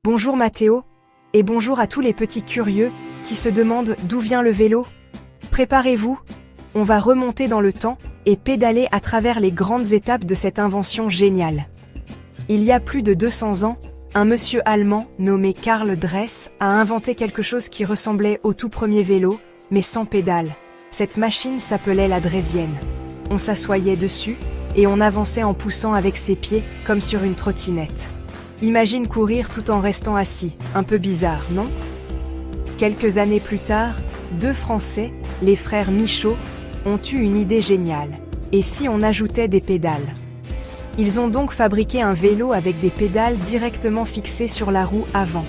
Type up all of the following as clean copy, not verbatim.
Bonjour Mathéo, et bonjour à tous les petits curieux qui se demandent d'où vient le vélo. Préparez-vous, on va remonter dans le temps et pédaler à travers les grandes étapes de cette invention géniale. Il y a plus de 200 ans, un monsieur allemand nommé Karl Drais a inventé quelque chose qui ressemblait au tout premier vélo, mais sans pédale. Cette machine s'appelait la draisienne. On s'assoyait dessus et on avançait en poussant avec ses pieds comme sur une trottinette. Imagine courir tout en restant assis, un peu bizarre, non? Quelques années plus tard, deux Français, les frères Michaud, ont eu une idée géniale. Et si on ajoutait des pédales? Ils ont donc fabriqué un vélo avec des pédales directement fixées sur la roue avant.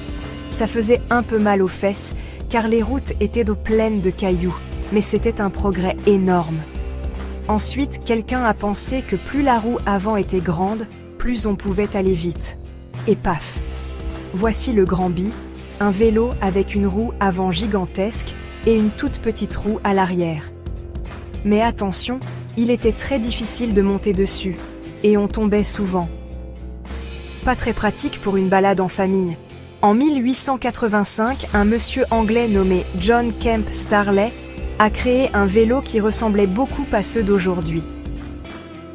Ça faisait un peu mal aux fesses, car les routes étaient pleines de cailloux, mais c'était un progrès énorme. Ensuite, quelqu'un a pensé que plus la roue avant était grande, plus on pouvait aller vite. Et paf! Voici le Grand Bi, un vélo avec une roue avant gigantesque et une toute petite roue à l'arrière. Mais attention, il était très difficile de monter dessus, et on tombait souvent. Pas très pratique pour une balade en famille. En 1885, un monsieur anglais nommé John Kemp Starley a créé un vélo qui ressemblait beaucoup à ceux d'aujourd'hui.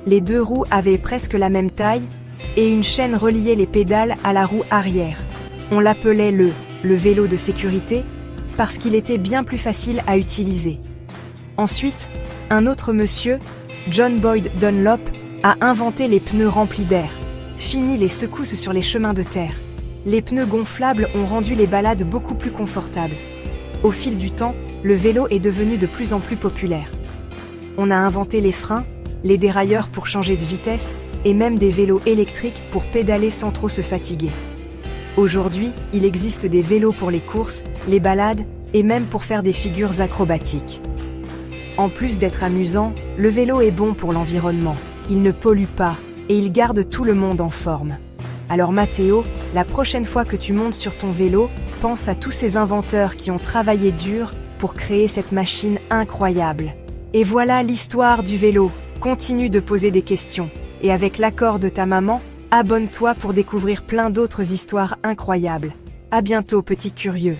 Les deux roues avaient presque la même taille, et une chaîne reliait les pédales à la roue arrière. On l'appelait le vélo de sécurité parce qu'il était bien plus facile à utiliser. Ensuite, un autre monsieur, John Boyd Dunlop, a inventé les pneus remplis d'air. Fini les secousses sur les chemins de terre. Les pneus gonflables ont rendu les balades beaucoup plus confortables. Au fil du temps, le vélo est devenu de plus en plus populaire. On a inventé les freins, les dérailleurs pour changer de vitesse, et même des vélos électriques pour pédaler sans trop se fatiguer. Aujourd'hui, il existe des vélos pour les courses, les balades et même pour faire des figures acrobatiques. En plus d'être amusant, le vélo est bon pour l'environnement. Il ne pollue pas et il garde tout le monde en forme. Alors Mathéo, la prochaine fois que tu montes sur ton vélo, pense à tous ces inventeurs qui ont travaillé dur pour créer cette machine incroyable. Et voilà l'histoire du vélo. Continue de poser des questions. Et avec l'accord de ta maman, abonne-toi pour découvrir plein d'autres histoires incroyables. À bientôt, petit curieux.